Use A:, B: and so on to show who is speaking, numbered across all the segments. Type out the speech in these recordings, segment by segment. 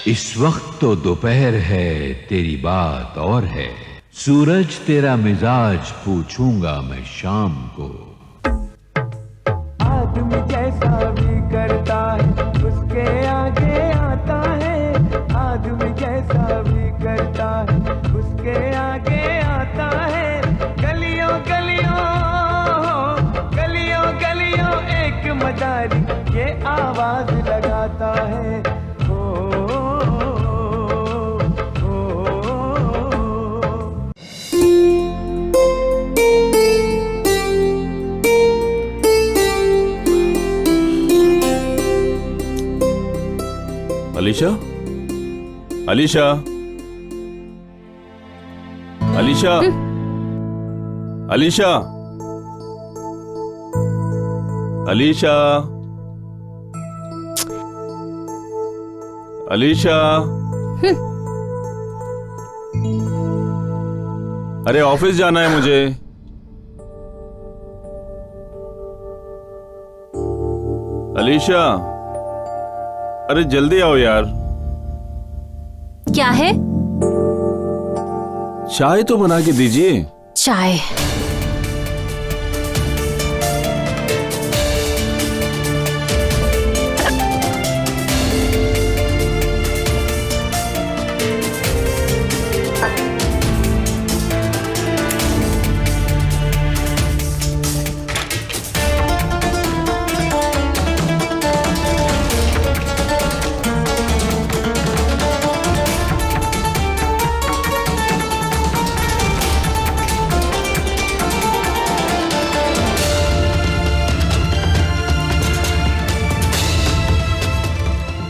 A: इस वक्त तो दोपहर है, तेरी बात और है। सूरज तेरा मिजाज पूछूंगा मैं शाम को।
B: आदमी जैसा भी करता है उसके आगे आता है। आदमी जैसा भी करता है उसके आगे आता है। गलियों गलियों गलियों गलियों एक मदारी ये आवाज लगाता है।
C: अलीशा, अलीशा, अलीशा, अलीशा, अलीशा, अलीशा। अरे ऑफिस जाना है मुझे। अलीशा, अरे जल्दी आओ यार।
D: क्या है?
C: चाय तो बना के दीजिए।
D: चाय?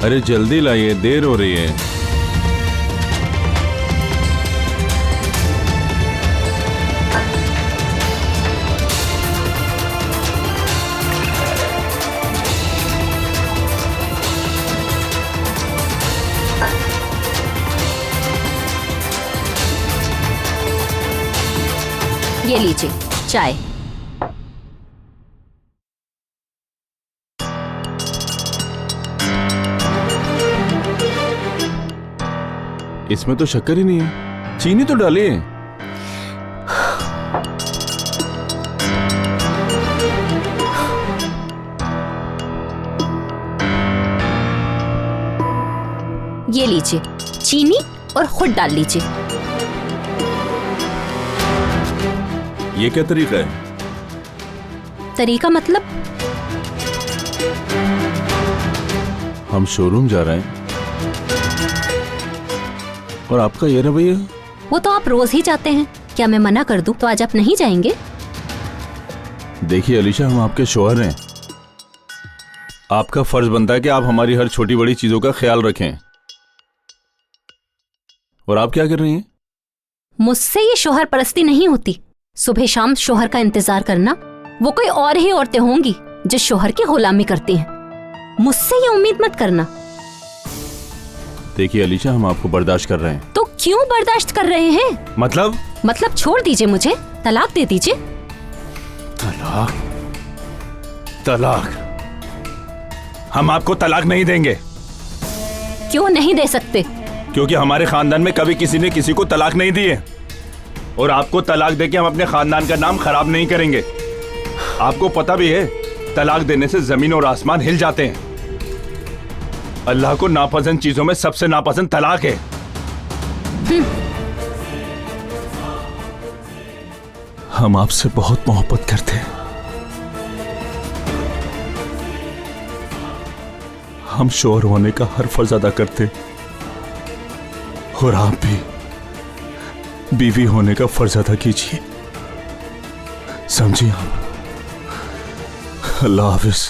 C: अरे जल्दी लाइए, देर हो रही है।
D: ये लीजिए चाय।
C: इसमें तो शक्कर ही नहीं है, चीनी तो डालिए।
D: ये लीजिए चीनी और खुद डाल लीजिए।
C: ये क्या तरीका है?
D: तरीका मतलब?
C: हम शोरूम जा रहे हैं और आपका ये रवैया।
D: वो तो आप रोज ही जाते हैं, क्या मैं मना कर दूं तो आज आप नहीं जाएंगे?
C: देखिए अलीशा, हम आपके शौहर हैं। आपका फर्ज बनता है कि आप हमारी हर छोटी बड़ी चीजों का ख्याल रखें। और आप क्या कर रही हैं?
D: मुझसे ये शौहर परस्ती नहीं होती। सुबह शाम शौहर का इंतजार करना। वो कोई और ही औरतें होंगी जो शौहर की गुलामी करती हैं। मुझसे ये उम्मीद मत करना।
C: देखिए अलीशा, हम आपको बर्दाश्त कर रहे हैं।
D: तो क्यों बर्दाश्त कर रहे हैं?
C: मतलब
D: छोड़ दीजिए मुझे, तलाक दे दीजिए।
C: तलाक? तलाक? हम आपको तलाक नहीं देंगे।
D: क्यों नहीं दे सकते?
C: क्योंकि हमारे खानदान में कभी किसी ने किसी को तलाक नहीं दी है। और आपको तलाक देके हम अपने खानदान का नाम खराब नहीं करेंगे। आपको पता भी है, तलाक देने से जमीन और आसमान हिल जाते हैं। अल्लाह को नापसंद चीजों में सबसे नापसंद तलाक है। हम आपसे बहुत मोहब्बत करते हैं। हम शौहर होने का हर फर्ज अदा करते हैं। और आप भी बीवी होने का फर्ज अदा कीजिए, समझिए आप। अल्लाह हाफिज।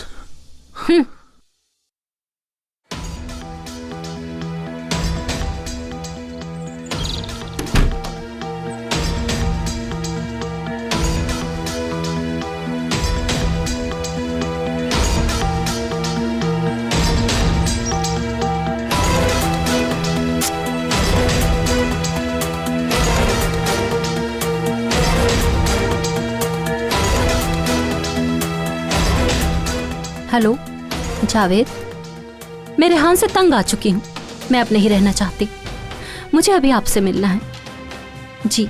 D: हेलो जावेद, मैं रेहान से तंग आ चुकी हूँ। मैं अब नहीं रहना चाहती। मुझे अभी आपसे मिलना है। जी,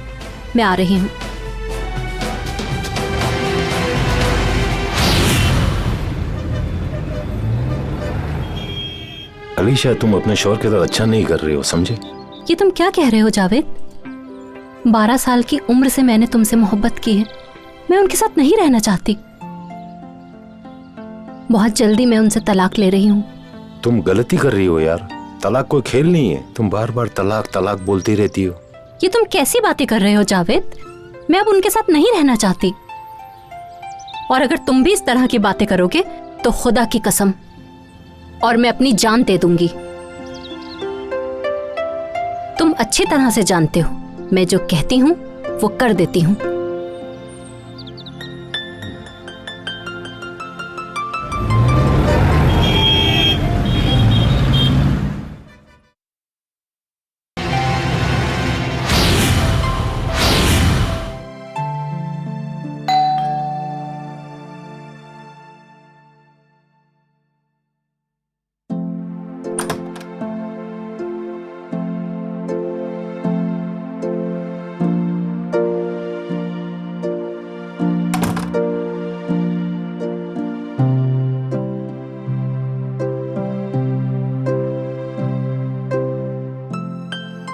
D: मैं आ रही हूँ।
E: अलीशा, तुम अपने शौहर के साथ अच्छा नहीं कर रहे हो, समझे?
D: ये तुम क्या कह रहे हो जावेद? 12 साल की उम्र से मैंने तुमसे मोहब्बत की है। मैं उनके साथ नहीं रहना चाहती। बहुत जल्दी मैं उनसे तलाक ले रही हूँ।
E: तुम गलती कर रही हो यार। तलाक कोई खेल नहीं है। तुम बार बार तलाक तलाक बोलती रहती हो।
D: ये तुम कैसी बातें कर रहे हो जावेद? मैं अब उनके साथ नहीं रहना चाहती। और अगर तुम भी इस तरह की बातें करोगे तो खुदा की कसम, और मैं अपनी जान दे दूंगी। तुम अच्छी तरह से जानते हो, मैं जो कहती हूँ वो कर देती हूँ।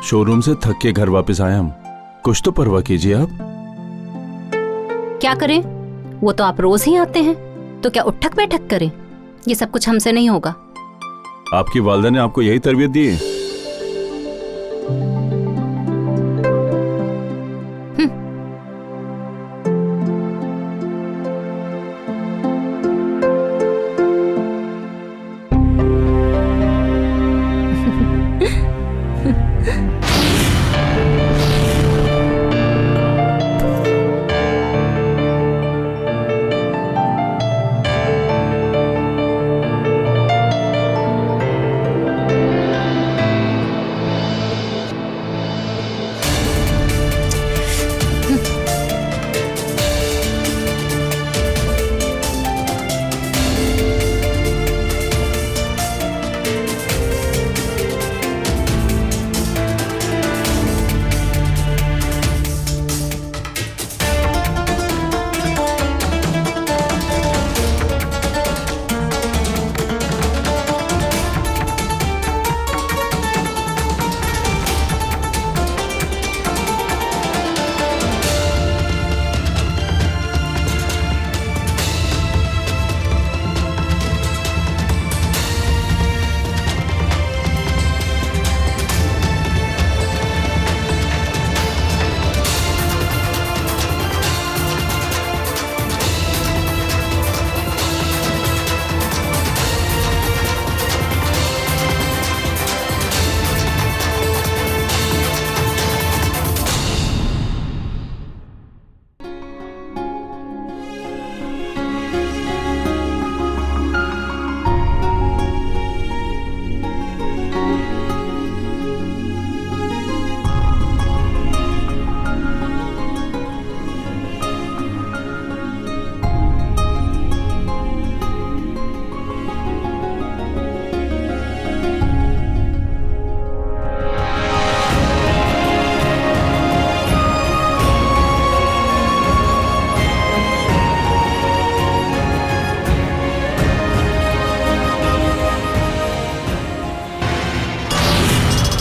C: शोरूम से थक के घर वापस आए हम। कुछ तो परवाह कीजिए आप।
D: क्या करें? वो तो आप रोज ही आते हैं, तो क्या उठक बैठक करें? ये सब कुछ हमसे नहीं होगा।
C: आपकी वालिदा ने आपको यही तरबियत दी है?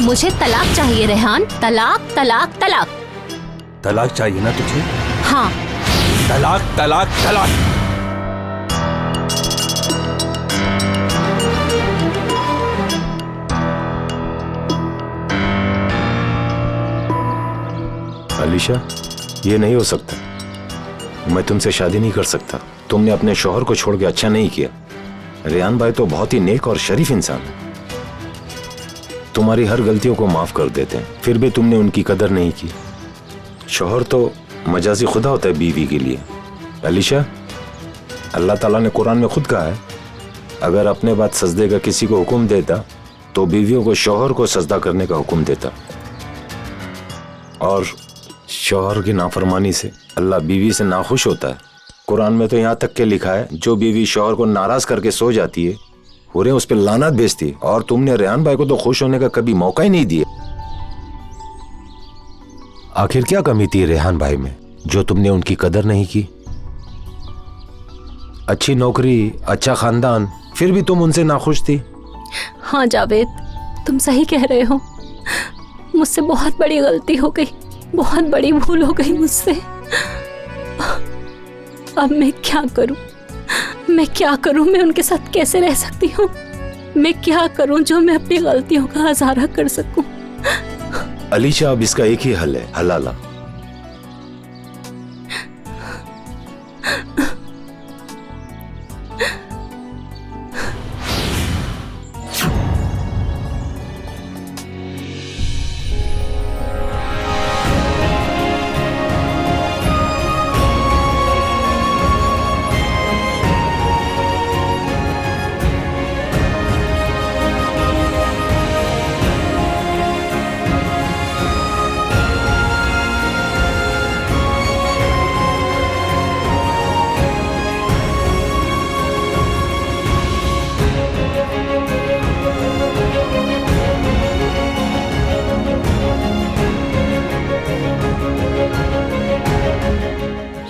D: मुझे तलाक चाहिए रेहान। तलाक तलाक तलाक।
C: तलाक चाहिए ना तुझे?
D: हाँ।
C: तलाक तलाक तलाक।
E: अलीशा, ये नहीं हो सकता। मैं तुमसे शादी नहीं कर सकता। तुमने अपने शौहर को छोड़ के अच्छा नहीं किया। रेहान भाई तो बहुत ही नेक और शरीफ इंसान है। तुम्हारी हर गलतियों को माफ कर देते हैं, फिर भी तुमने उनकी कदर नहीं की। शौहर तो मजाजी खुदा होता है बीवी के लिए। अलीशा, अल्लाह ताला ने कुरान में खुद कहा है, अगर अपने बाद सजदे का किसी को हुक्म देता तो बीवियों को शौहर को सजदा करने का हुक्म देता। और शौहर की नाफरमानी से अल्लाह बीवी से नाखुश होता है। कुरान में तो यहाँ तक के लिखा है, जो बीवी शौहर को नाराज करके सो जाती है पूरे उस पर लानत भेजती, और तुमने रेहान भाई को तो खुश होने का कभी मौका ही नहीं दिया। आखिर क्या कमी थी रेहान भाई में जो तुमने उनकी कदर नहीं की? अच्छी नौकरी, अच्छा खानदान, फिर भी तुम उनसे नाखुश थी।
D: हाँ जावेद, तुम सही कह रहे हो। मुझसे बहुत बड़ी गलती हो गई, बहुत बड़ी भूल हो गई मुझसे। अब मैं क्या करूं? मैं क्या करूं? मैं उनके साथ कैसे रह सकती हूँ? मैं क्या करूं जो मैं अपनी गलतियों का इज़ारा कर सकूं?
E: अलीशा, अब इसका एक ही हल है, हलाला।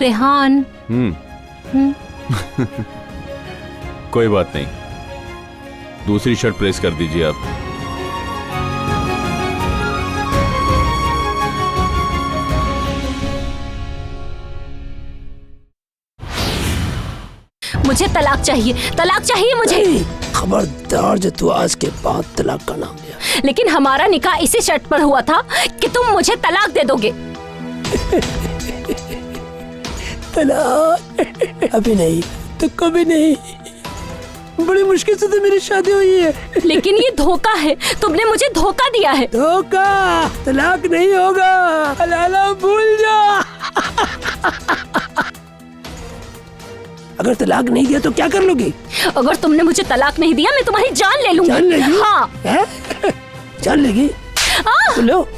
D: रेहान।
C: कोई बात नहीं, दूसरी शर्ट प्रेस कर दीजिए आप।
D: मुझे तलाक चाहिए, तलाक चाहिए मुझे।
F: खबरदार जो तू आज के बाद तलाक का नाम लिया।
D: लेकिन हमारा निकाह इसी शर्त पर हुआ था कि तुम मुझे तलाक दे दोगे।
F: तलाक अभी नहीं तो कभी नहीं। बड़ी मुश्किल से तो मेरी शादी हुई है।
D: लेकिन ये धोखा है, तुमने मुझे धोखा दिया है।
F: धोखा, तलाक नहीं होगा। हलाला भूल जा। अगर तलाक नहीं दिया तो क्या कर लोगी?
D: अगर तुमने मुझे तलाक नहीं दिया मैं तुम्हारी जान ले लूंगी।
F: जान लेगी?
D: हाँ।
F: है? जान लेगी? लो।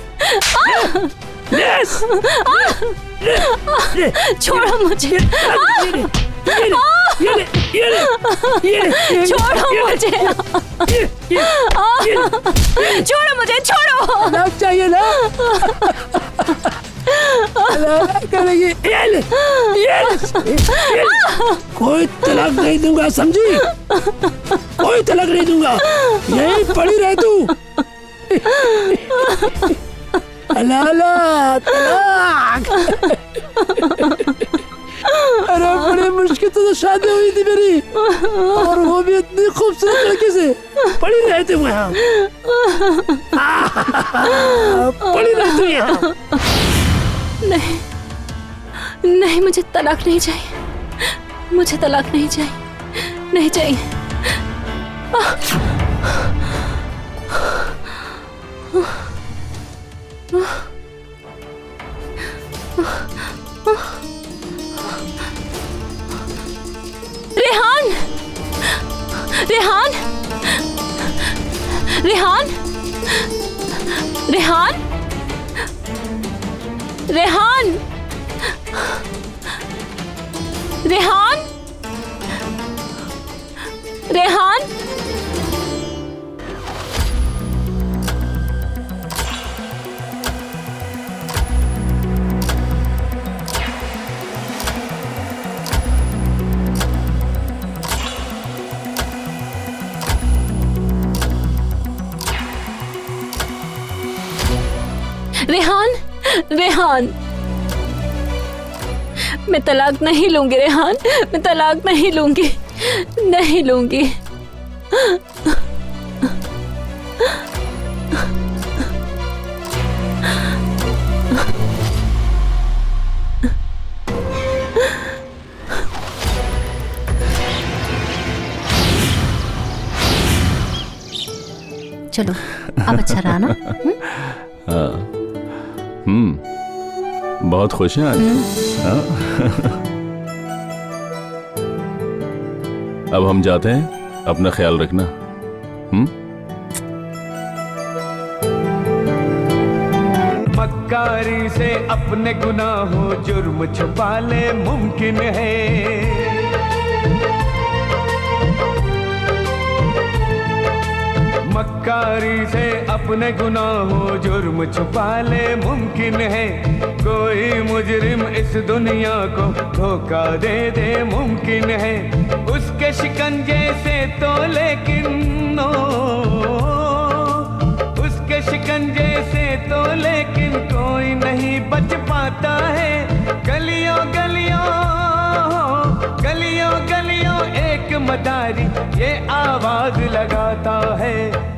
D: छोड़ो मुझे। छोड़ो मुझे। छोड़ो मुझे, छोड़ो।
F: तलाक चाहिए ना? करेगी। कोई तलाक नहीं दूंगा, समझी? कोई तलाक नहीं दूंगा। यही पड़ी रह तू। हलाला तलाक। अरे बड़े मुश्किल से तो शादी हुई थी मेरी, और वो भी इतनी खूबसूरत लड़की से। पड़ी रहे थे वहाँ। पड़ी रहे थे यहाँ।
D: नहीं नहीं, मुझे तलाक नहीं चाहिए। मुझे तलाक नहीं चाहिए, नहीं चाहिए। रेहान, रेहान, रेहान, रेहान, रेहान, रेहान, रेहान। रेहान, रेहान, मैं तलाक नहीं लूंगी रेहान, मैं तलाक नहीं लूंगी, नहीं लूंगी। चलो अब अच्छा रहा ना?
C: बहुत खुश हैं आज। अब हम जाते हैं, अपना ख्याल रखना।
B: मक्कारी से अपने गुनाहों जुर्म छुपा ले मुमकिन है। मक्कारी से अपने गुनाहों जुर्म छुपा ले मुमकिन है कोई मुजरिम इस दुनिया को धोखा दे दे मुमकिन है उसके शिकंजे से तो लेकिन उसके शिकंजे से तो लेकिन कोई नहीं बच पाता है गलियों गलियों गलियों गलियों एक मदारी ये आवाज लगाता है